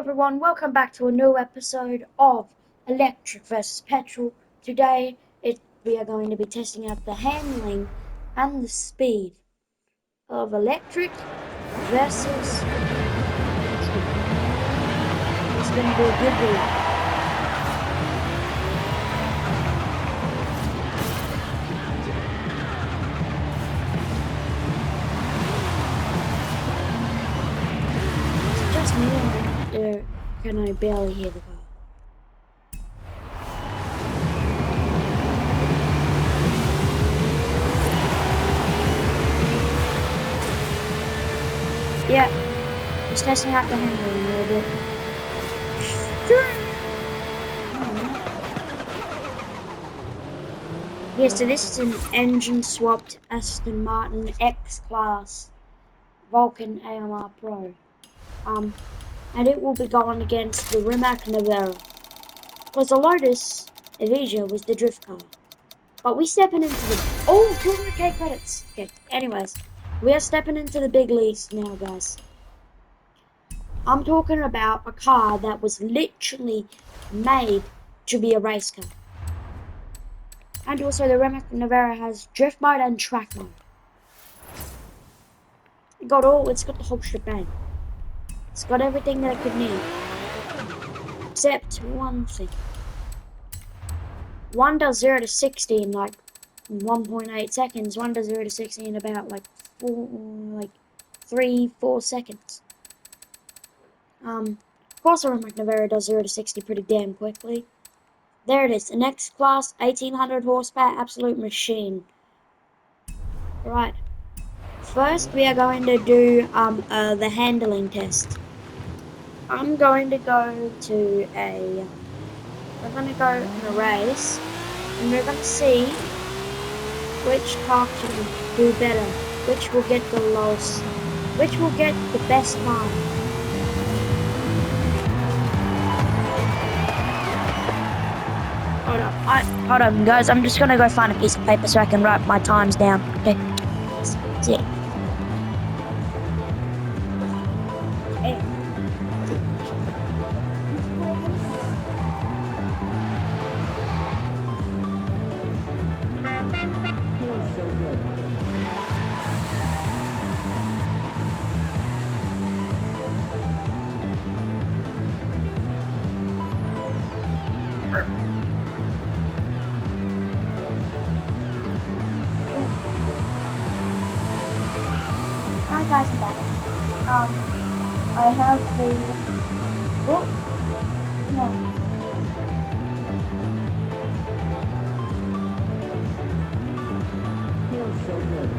everyone, welcome back to a new episode of Electric versus Petrol. Today we are going to be testing out the handling and the speed of electric versus petrol. It's going to be a good video. It's just me or can I barely hear the car? Yeah, just testing out the handling a little bit. Yeah, so this is an engine swapped Aston Martin X-Class Vulcan AMR Pro. And it will be going against the Rimac Nevera. Because the Lotus Evija was the drift car. But we stepping into the 200k credits. Okay, anyways, we are stepping into the big leagues now, guys. I'm talking about a car that was literally made to be a race car. And also the Rimac Nevera has drift mode and track mode. It's got the whole shebang. It's got everything that I could need. Except one thing. One does 0 to 60 in like 1.8 seconds. One does 0 to 60 in about like 3-4 seconds. Of course, our McNavara does 0 to 60 pretty damn quickly. There it is, an X-Class, 1800 horsepower, absolute machine. Right. First, we are going to do the handling test. I'm going to go to we're going to go in a race, and we're going to see which car can do better, which will get the lowest, which will get the best time. Hold on, guys. I'm just going to go find a piece of paper so I can write my times down. Okay. See. Hey. Hi guys, I'm back. I have the book. No. Feels so good.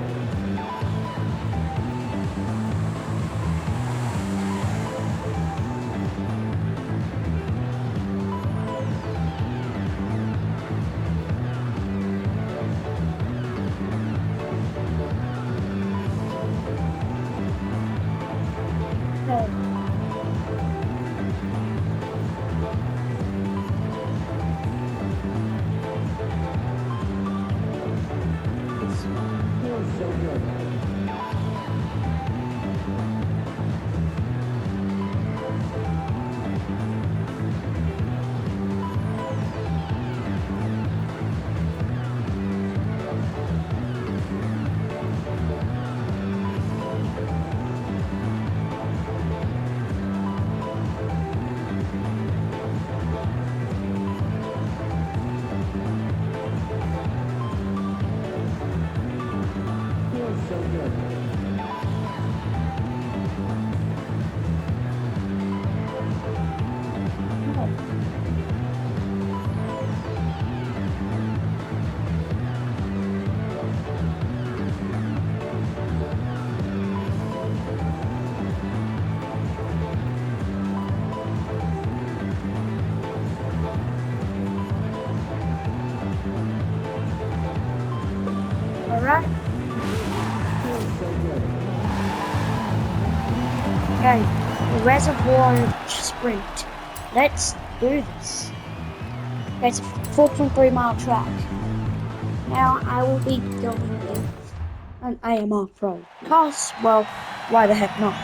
Alright. Okay, reservoir sprint. Let's do this. Okay, it's a 4.3 mile track. Now I will be going in an AMR Pro. Cause, well, why the heck not?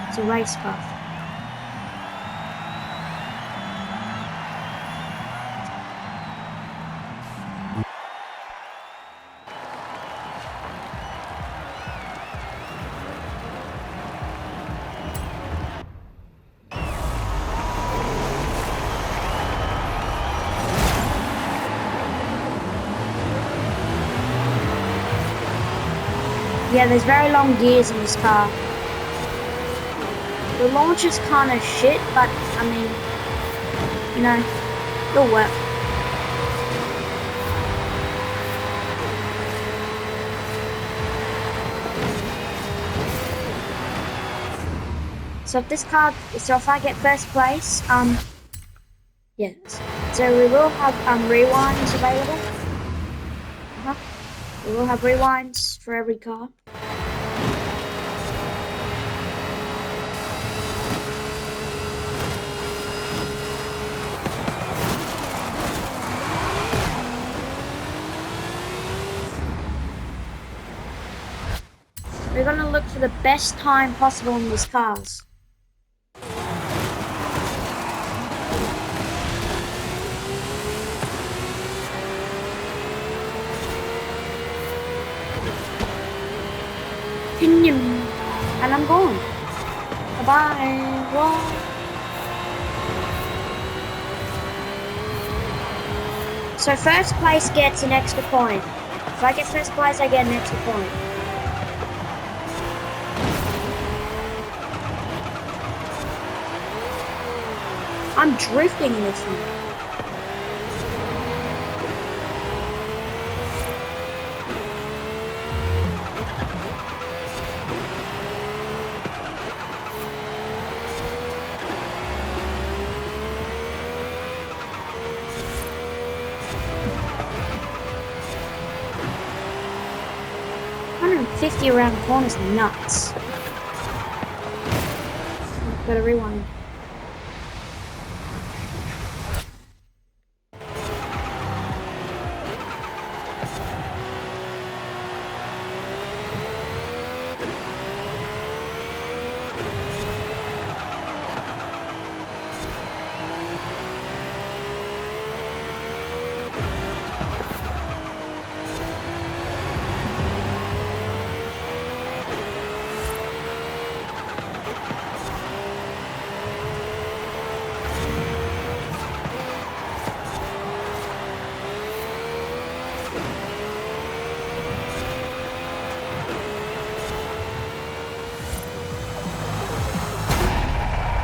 It's a race car. Yeah, there's very long gears in this car. The launch is kind of shit, but I mean, you know, it'll work. So if I get first place, yes. So we will have rewinds available. We will have rewinds for every car. We're gonna look for the best time possible in these cars. And I'm going. Bye-bye. Whoa. So first place gets an extra point. If I get first place, I get an extra point. I'm drifting in this one. $150 around the corner is nuts. Gotta rewind.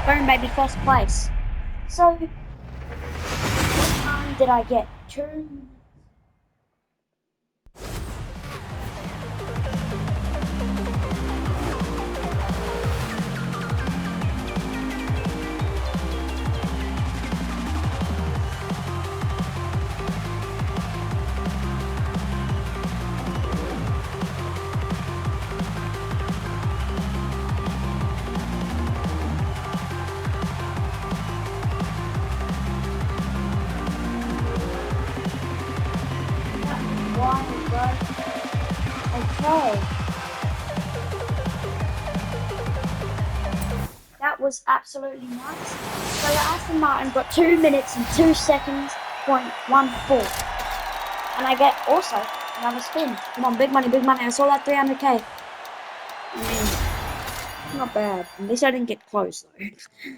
Boom, baby, first place. So, what time did I get? 2. Okay. That was absolutely nuts. So the Aston Martin got 2 minutes and 2 seconds, .14. And I get also another spin. Come on, big money, big money. I saw that 300k. I mean, not bad. At least I didn't get close though.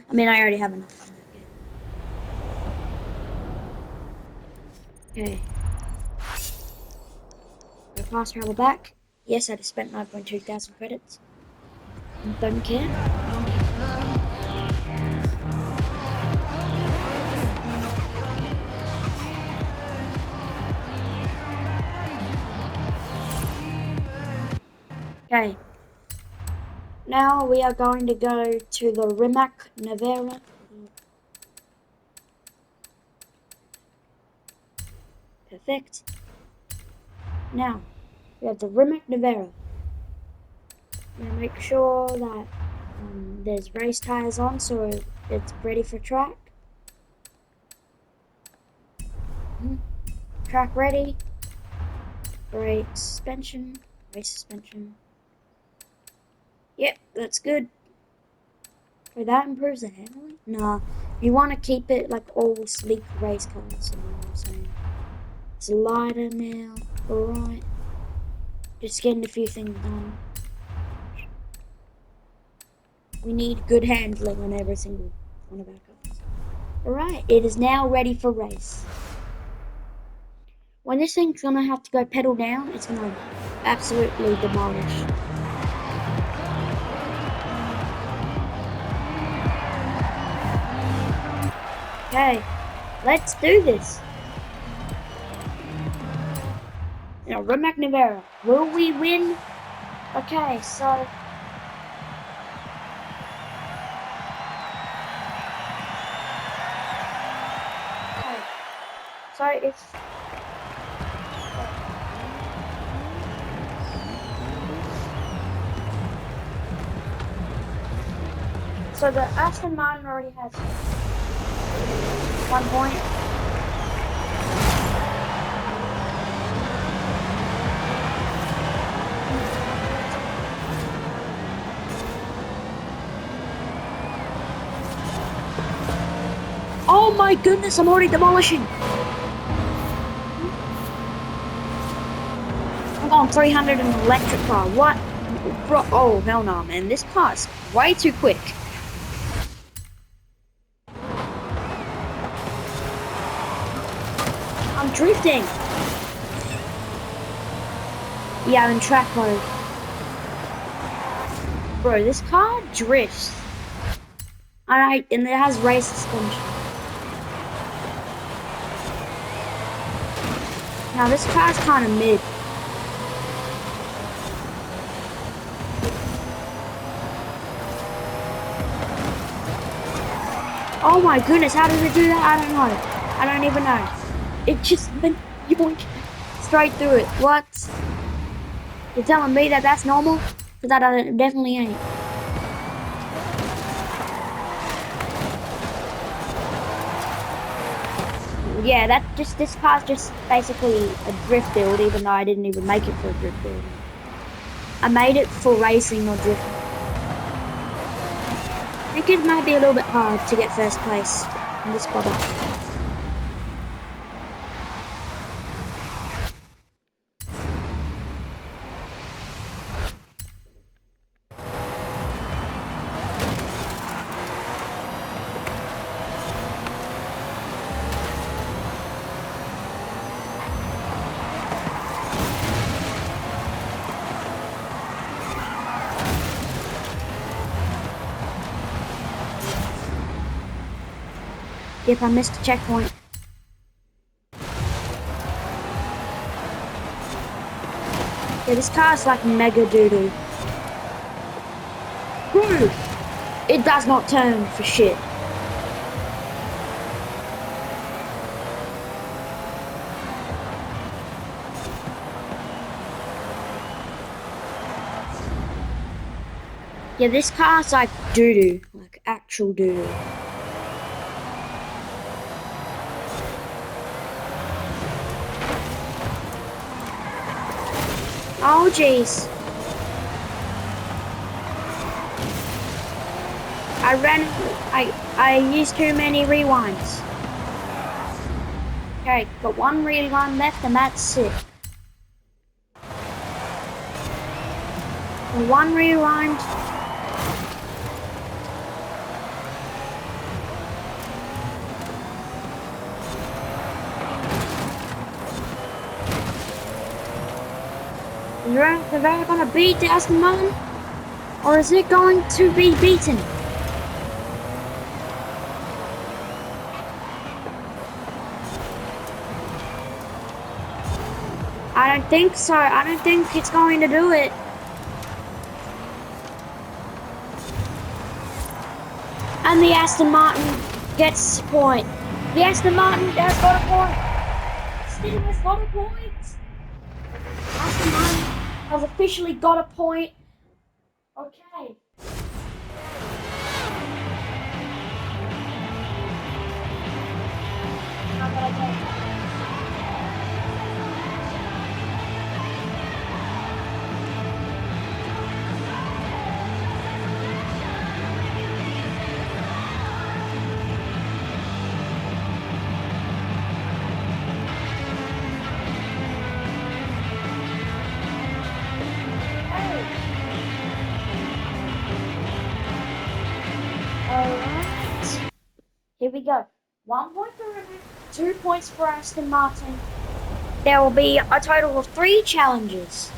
I mean, I already have enough. Okay. Go fast travel back. Yes, I just spent 9.2 thousand credits. Don't care. Okay. Now we are going to go to the Rimac Nevera. Perfect. Now, we have the Rimac Nevera. I'm gonna make sure that there's race tires on so it's ready for track. Track ready. Brake suspension. Race suspension. Yep, that's good. Wait, that improves the handling? Nah, you want to keep it like all sleek race cars, you know what I'm saying? It's lighter now, alright. Just getting a few things done. We need good handling on every single one of our cars. Alright, it is now ready for race. When this thing's gonna have to go pedal down, it's gonna absolutely demolish. Okay, let's do this. Rimac Nevera, will we win? Okay, so... Okay, so it's... So the Aston Martin already has 1 point. Oh my goodness, I'm already demolishing. I'm going 300 in an electric car. What? Bro, oh, hell no, man. This car's way too quick. I'm drifting. Yeah, I'm in track mode. Bro, this car drifts. And it has race suspension. Now this car's kind of mid. Oh my goodness, how does it do that? I don't know. I don't even know. It just went yoink straight through it. What? You're telling me that that's normal? Because that definitely ain't. Yeah, this car's just basically a drift build, even though I didn't even make it for a drift build. I made it for racing or drifting. I think it might be a little bit hard to get first place in this product. Yep, I missed a checkpoint. Yeah, this car's like mega doo-doo. Bro, it does not turn for shit. Yeah, this car's like doo-doo, like actual doo-doo. Oh jeez. I used too many rewinds. Okay, got one rewind left and that's it. One rewind. Is Nevera gonna beat the Aston Martin? Or is it going to be beaten? I don't think so. I don't think it's going to do it. And the Aston Martin gets a point. The Aston Martin has got a point. Still has got a point. Aston Martin has officially got a point. Okay. Alright. Here we go. 1 point for River, 2 points for Aston Martin. There will be a total of 3 challenges.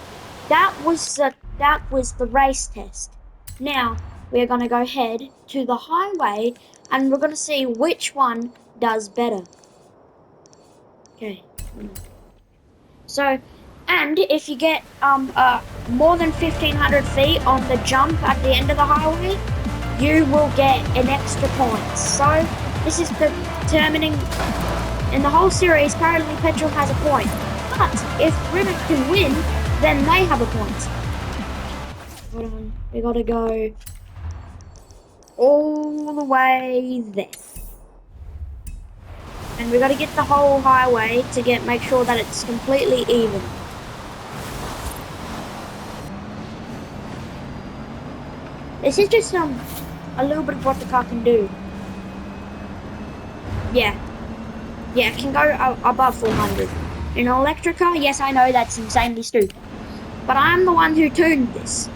That was the race test. Now, we're going to go head to the highway and we're going to see which one does better. Okay. So, and if you get more than 1,500 feet on the jump at the end of the highway, you will get an extra point. So, this is determining, in the whole series, currently Petrol has a point. But if Rivet can win, then they have a point. Hold on, we gotta go all the way there. And we gotta get the whole highway to make sure that it's completely even. This is just a little bit of what the car can do. Yeah, it can go above 400. In an electric car, yes, I know that's insanely stupid. But I'm the one who tuned this.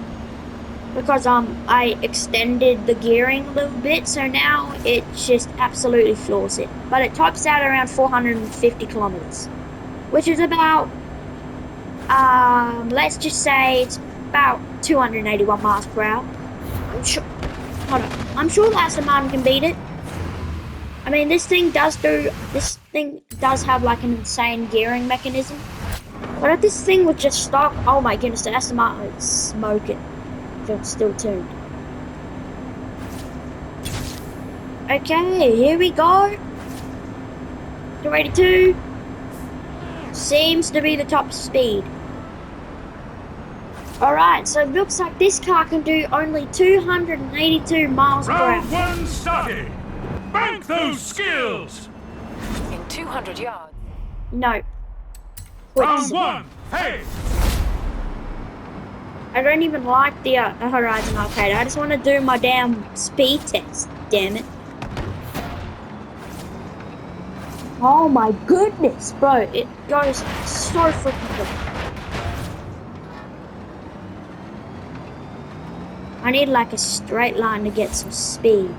Because I extended the gearing a little bit, so now it just absolutely floors it. But it tops out around 450 kilometers. Which is about, let's just say it's about 281 miles per hour. I'm sure the Aston Martin can beat it. I mean, this thing does have like an insane gearing mechanism. But if this thing was just stock, oh my goodness, the Aston Martin would smoke it if it's still tuned. Okay, here we go. 282 seems to be the top speed. Alright, so it looks like this car can do only 282 miles per hour. Round one started! Bank those skills! In 200 yards. No. Round one, hey! I don't even like the Horizon Arcade. I just want to do my damn speed test. Damn it. Oh my goodness, bro. It goes so freaking quick. I need like a straight line to get some speed.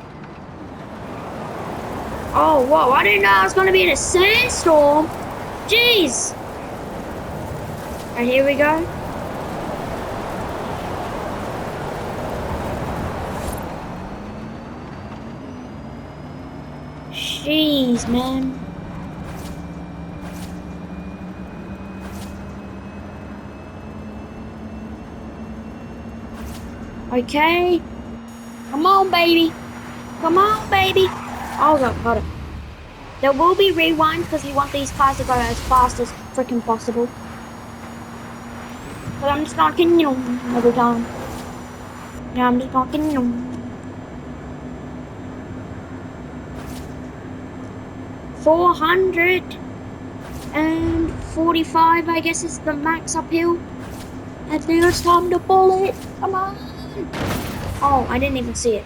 Oh, whoa. I didn't know I was going to be in a sandstorm. Jeez. Alright, here we go. Jeez, man. Okay. Come on, baby. Come on, baby. Oh, God, hold it. There will be rewinds because you want these cars to go as fast as freaking possible. But I'm just gonna continue every time. Yeah, I'm just gonna continue. 445, I guess, is the max uphill. And now it's time to pull it. Come on. Oh, I didn't even see it.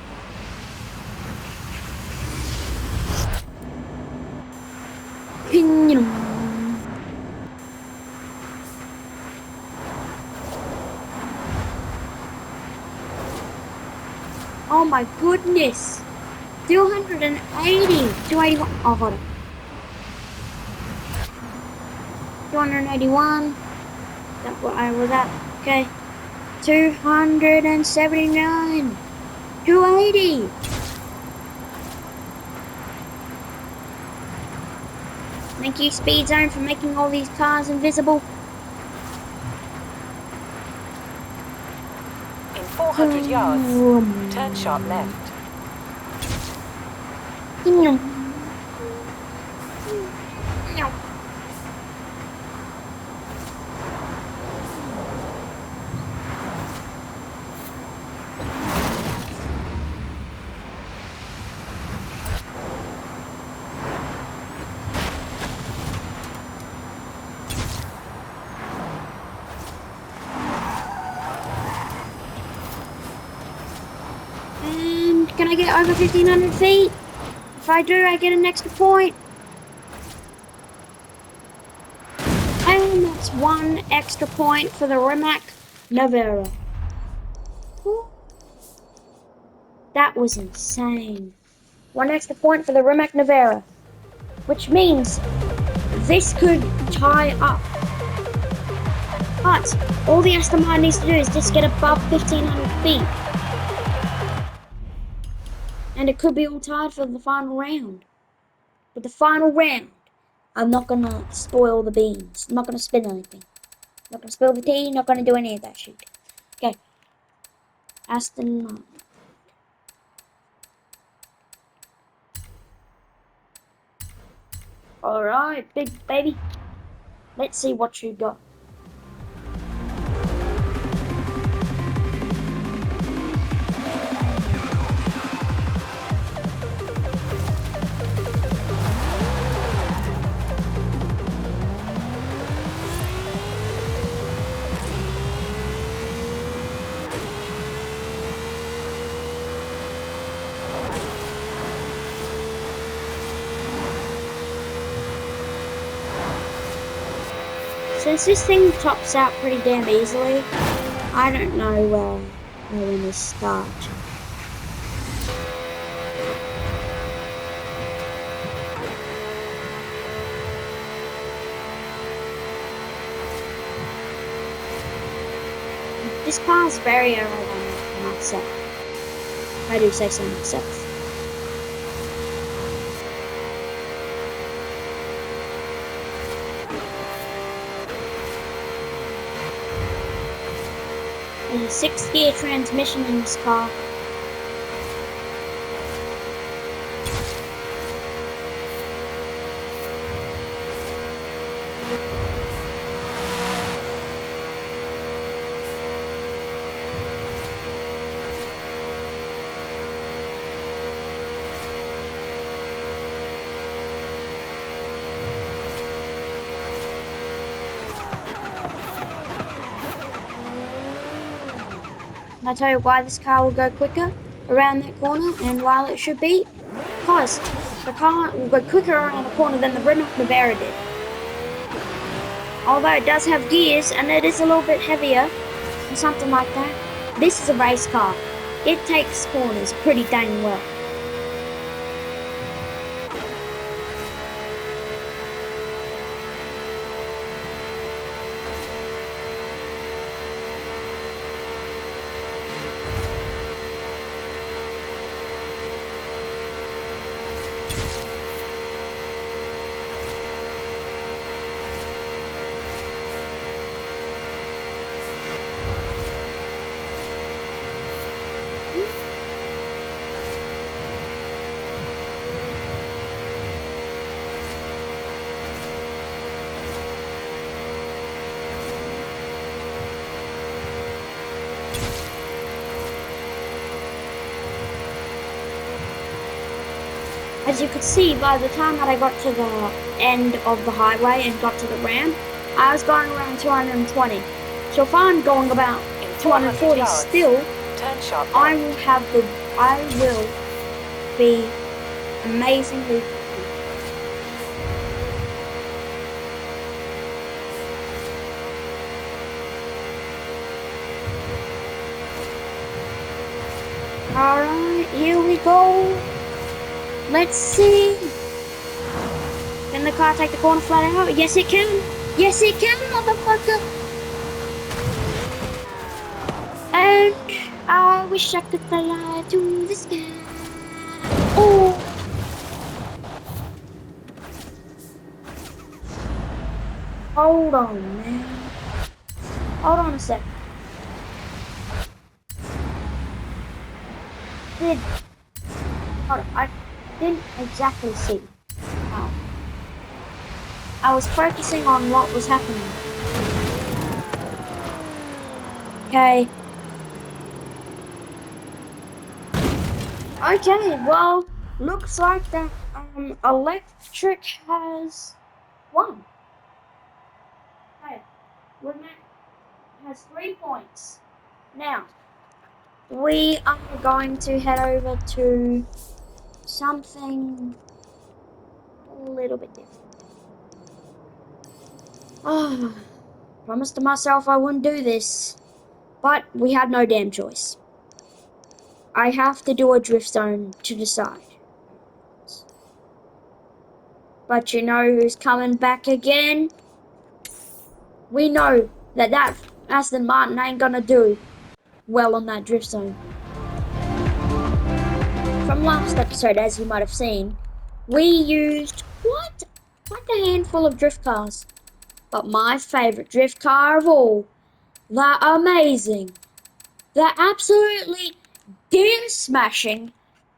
Oh my goodness. 280. 281. Oh, hold on. 281. That's what I was at. Okay. 279. 280. Thank you, Speed Zone, for making all these cars invisible. In 400 yards, turn sharp left. Can I get over 1,500 feet? If I do, I get an extra point. And that's one extra point for the Rimac Navara. That was insane. One extra point for the Rimac Navara. Which means this could tie up. But all the Aston Martin needs to do is just get above 1,500 feet. And it could be all tied for the final round. But the final round, I'm not gonna spoil the beans. I'm not gonna spin anything. I'm not gonna spill the tea, not gonna do any of that shit. Okay. Aston Martin. Alright, big baby. Let's see what you got. Since this thing tops out pretty damn easily, I don't know where I want to start. This car is very aerodynamic for myself. I do say so myself. There's a 6-gear transmission in this car. And I tell you why this car will go quicker around that corner and while it should be, because the car will go quicker around the corner than the Rimac Navara did. Although it does have gears and it is a little bit heavier or something like that, this is a race car. It takes corners pretty dang well. As you could see, by the time that I got to the end of the highway and got to the ramp, I was going around 220. So if I'm going about 240 yards, still, turn sharp I left. will be amazingly quick. Alright, here we go. Let's see. Can the car take the corner flat out? Yes, it can. Yes, it can, motherfucker. And I wish I could fly to the sky. Oh. Hold on, man. Hold on a sec. I didn't exactly see. How. I was focusing on what was happening. Okay. Okay, well, looks like that electric has won. Okay, Rimac has 3 points. Now, we are going to head over to something a little bit different. Oh, promised to myself I wouldn't do this, but we had no damn choice. I have to do a drift zone to decide. But you know who's coming back again? We know that Aston Martin ain't gonna do well on that drift zone. from last episode, as you might have seen, we used quite a handful of drift cars. But my favourite drift car of all, the amazing, the absolutely damn smashing,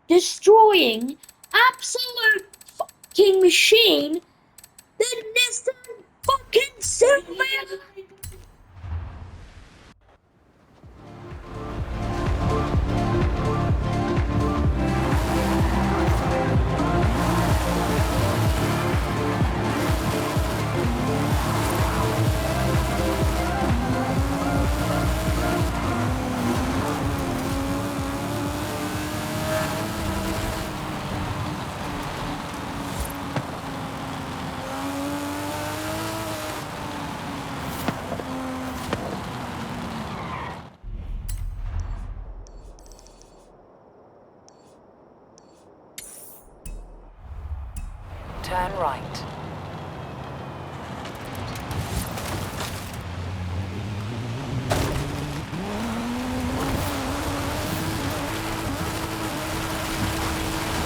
destroying, absolute fucking machine, the Nissan fucking Silver! Turn right.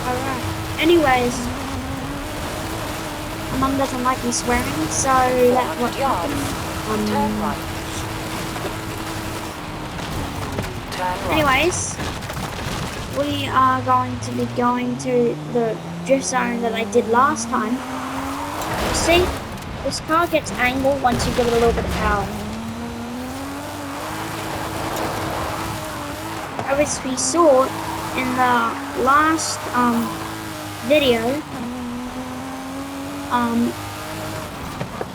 Alright. Anyways, my mum doesn't like me swearing, so that's what 400 yards. happened. Turn right. Turn right. Anyways, we are going to be going to the drift zone that I did last time. You see, this car gets angled once you give it a little bit of power. As we saw in the last video,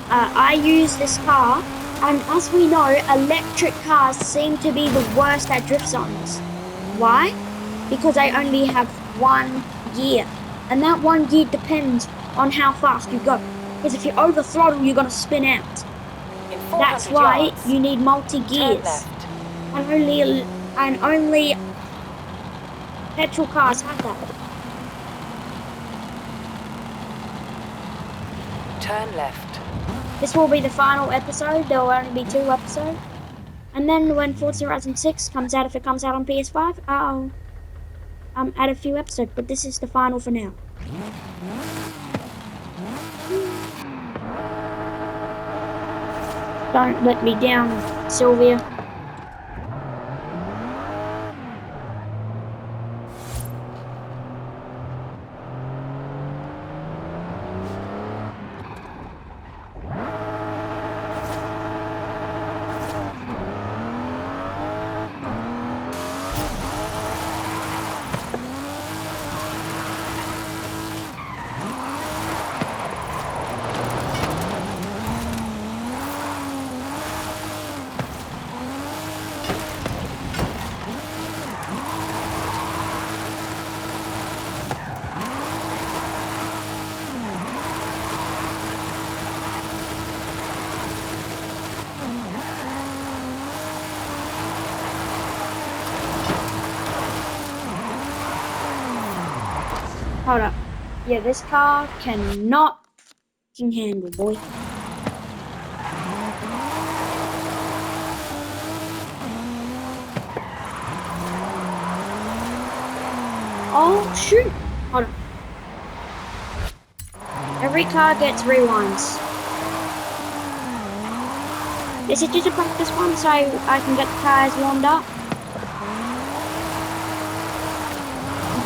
I used this car, and as we know, electric cars seem to be the worst at drift zones. Why? Because I only have one gear, and that one gear depends on how fast you go. Because if you over throttle, you're gonna spin out. In 400 That's why yards, you need multi turn gears, left. and only petrol cars have that. Turn left. This will be the final episode. There will only be 2 episodes, and then when Forza Horizon 6 comes out, if it comes out on PS5, I'll add a few episodes. But this is the final for now. Don't let me down, Sylvia. Hold up. Yeah, this car cannot fucking handle, boy. Oh, shoot. Hold on. Every car gets rewinds. This is just a practice one, so I can get the tires warmed up. In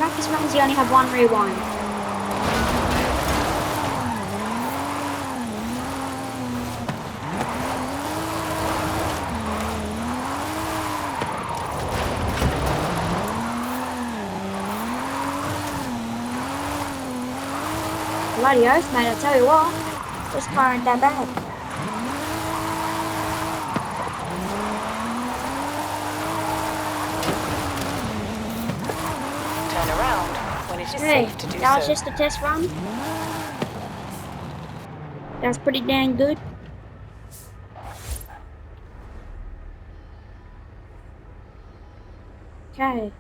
practice runs, you only have 1 rewind. Bloody oath, mate, I tell you what, this car ain't that bad. Turn around when it is Hey, safe to do that was so. just a test run. That's pretty dang good. Okay.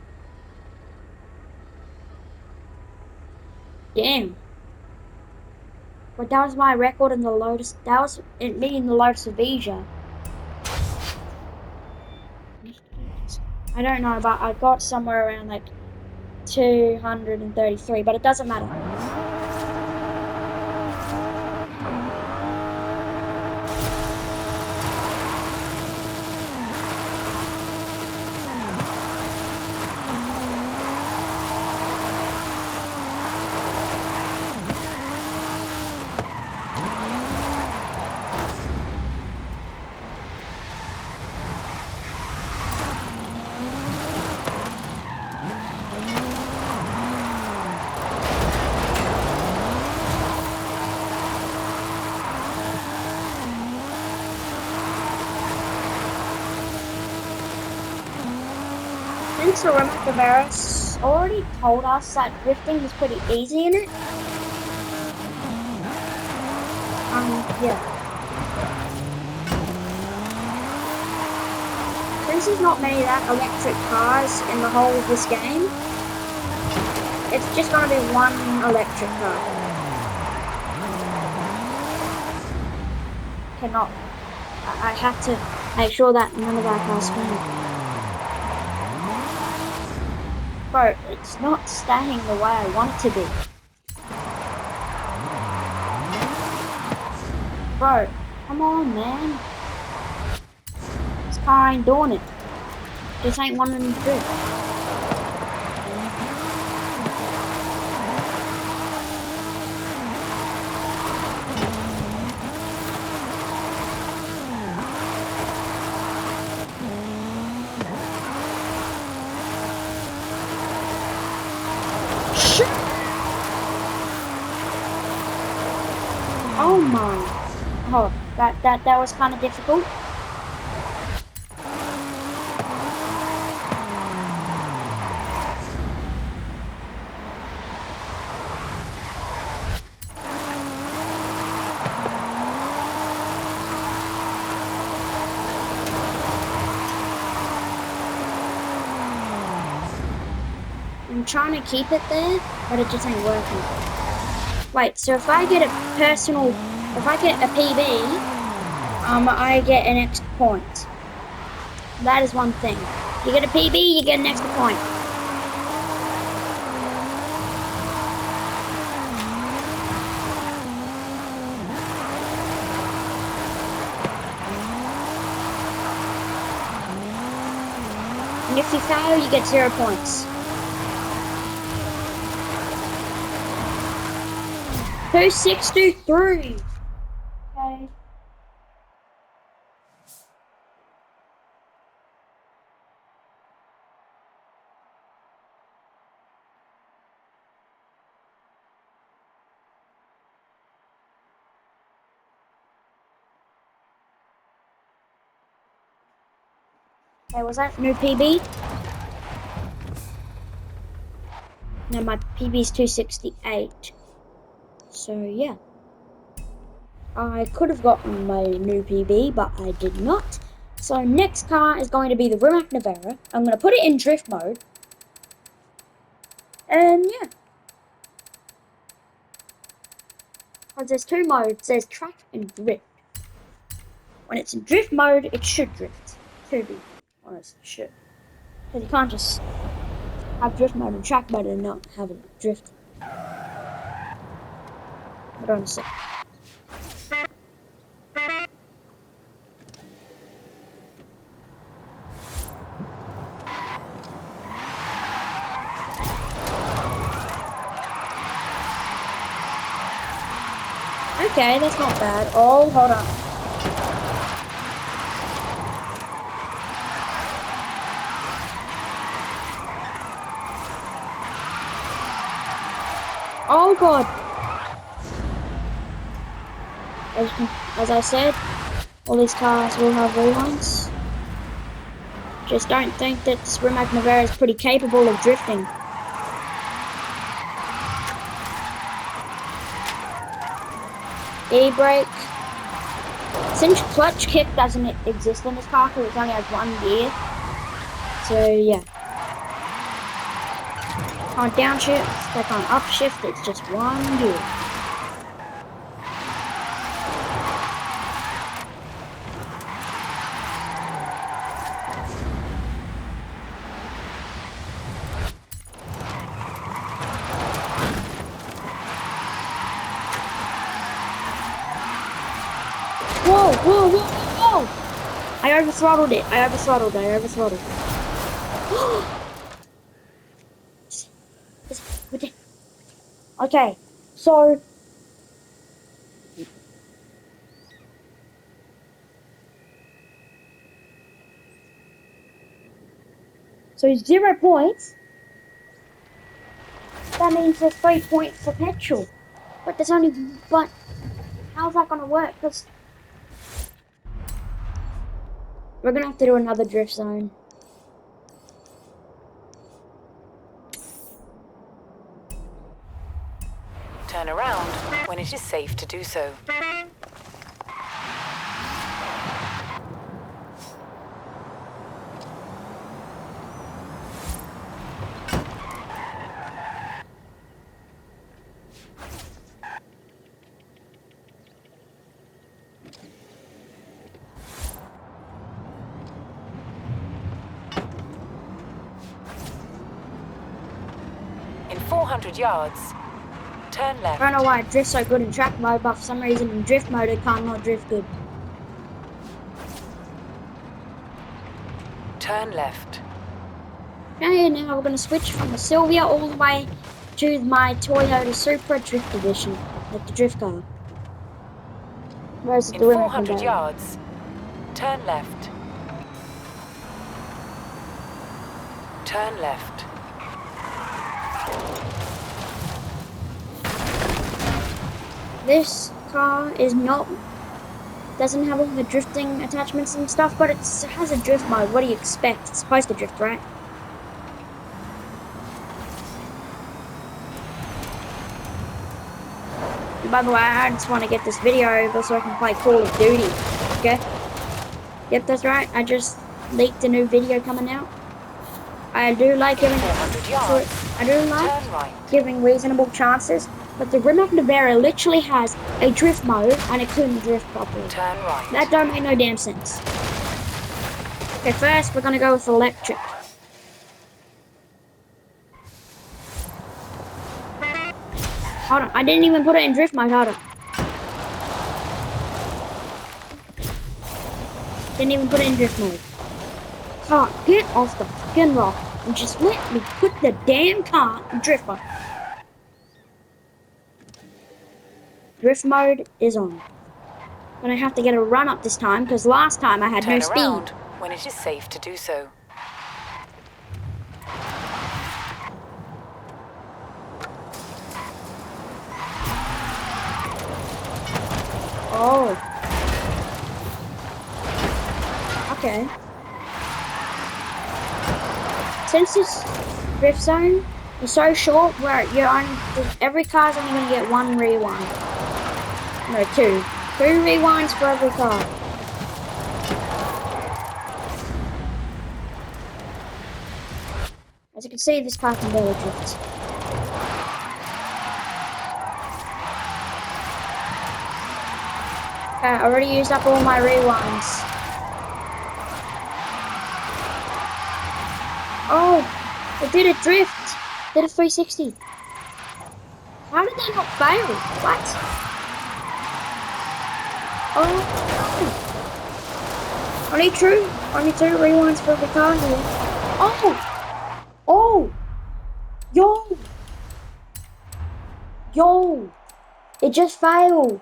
Damn. But that was my record in the Lotus. That was me in the Lotus of Asia. I don't know, but I got somewhere around like 233, but it doesn't matter. Since the Rivera's already told us that drifting is pretty easy in it, yeah. Since there's not many that electric cars in the whole of this game, it's just gonna be one electric car. Cannot. I have to make sure that none of our cars spin. Bro, it's not staying the way I want it to be. Bro, come on, man. This car ain't doing it. This ain't wanting to drift. Oh my. Oh, that was kind of difficult. I'm trying to keep it there, but it just ain't working. Wait, so if I get a PB, I get an extra point. That is one thing. You get a PB, you get an extra point. And if you fail, you get 0 points. 2623. Okay. Okay, was that new PB? No, my PB is 268. So yeah. I could have gotten my new PB, but I did not. So next car is going to be the Rimac Navara. I'm going to put it in drift mode. And yeah. Because there's two modes. There's track and drift. When it's in drift mode, it should drift. To be honest, it should. Because you can't just have drift mode and track mode and not have it drift. Hold on a sec. Okay, that's not bad. Oh, hold on. Oh god. As I said, all these cars will have rewinds. Just don't think that this Rimac Navara is pretty capable of drifting. E-brake. Since clutch kick doesn't exist in this car because it only has one gear. So yeah. On downshift, like on upshift, it's just one gear. Whoa, whoa, whoa, whoa! I overthrottled it. I overthrottled. Okay, so so 0 points. That means there's 3 points for petrol. But there's only but how's that gonna work? Because we're gonna have to do another drift zone. Turn around when it is safe to do so. In 400 yards, turn left. I don't know why I drift so good in track mode, but for some reason in drift mode I can't not drift good. Turn left. Okay, now we're gonna switch from the Sylvia all the way to my Toyota Supra Drift Edition, like the drift car. Where's In the remote 400 control? yards, turn left. Turn left. This car doesn't have all the drifting attachments and stuff, but it has a drift mode. What do you expect? It's supposed to drift, right? And by the way, I just want to get this video over so I can play Call of Duty. Okay? Yep, that's right. I just leaked a new video coming out. I do like giving giving reasonable chances, but the Rimac Navara literally has a drift mode and it couldn't drift properly. Turn right. That don't make no damn sense. Okay, first we're gonna go with electric. Hold on, I didn't even put it in drift mode. Hold on. Didn't even put it in drift mode. Car, get off the fucking rock and just let me put the damn car in drift mode. Drift mode is on. Gonna have to get a run up this time because last time I had no speed. Turn around when it is safe to do so. Oh. Okay. Since this drift zone is so short, where every car's only gonna get one rewind. No, two. Two rewinds for every car. As you can see, this car can barely drift. Okay, I already used up all my rewinds. Oh, it did a drift. Did a 360. How did that not fail? What? Oh, only two rewinds for every car here. Oh, oh, yo, it just failed.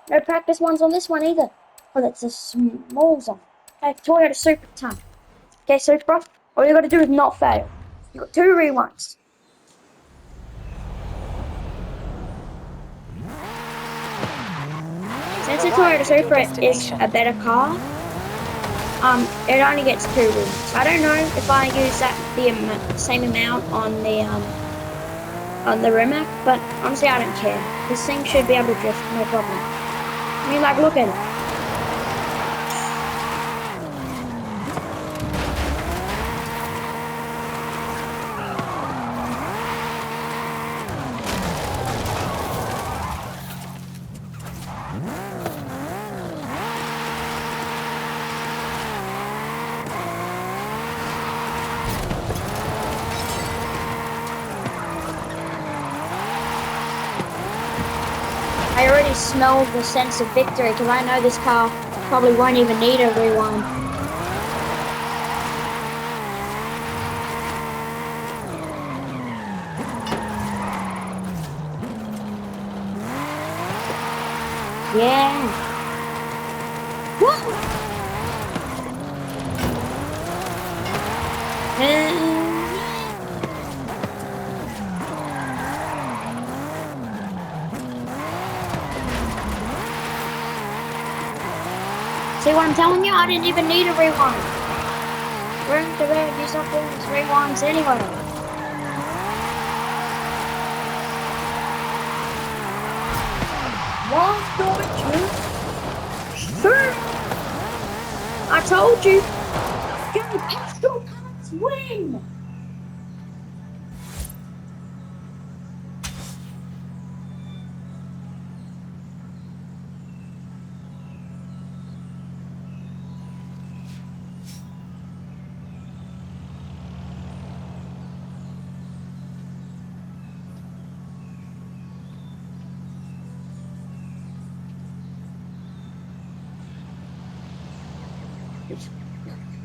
No practice ones on this one either. Oh, that's a small zone. Okay, Toyota Supra time. Okay, Supra, all you gotta do is not fail. You got 2 rewinds. Since the Toyota Supra is a better car, it only gets 2 rewinds. I don't know if I use the same amount on the Rimac, but honestly I don't care. This thing should be able to drift, no problem. I mean, like, look at it. smell the sense of victory because I know this car probably won't even need a rewind. Yeah. What? See what I'm telling you? I didn't even need a rewind. We're in the way to do something with rewinds anyway. One, two, three. I told you. Go, petrol cars win.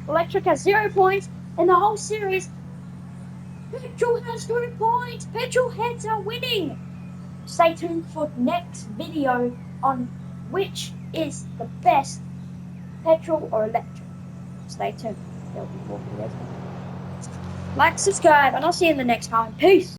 Electric has 0 points in the whole series. Petrol has 2 points. Petrol heads are winning. Stay tuned for next video on which is the best, petrol or electric. Stay tuned. There'll be more videos. Like, subscribe, and I'll see you in the next time. Peace.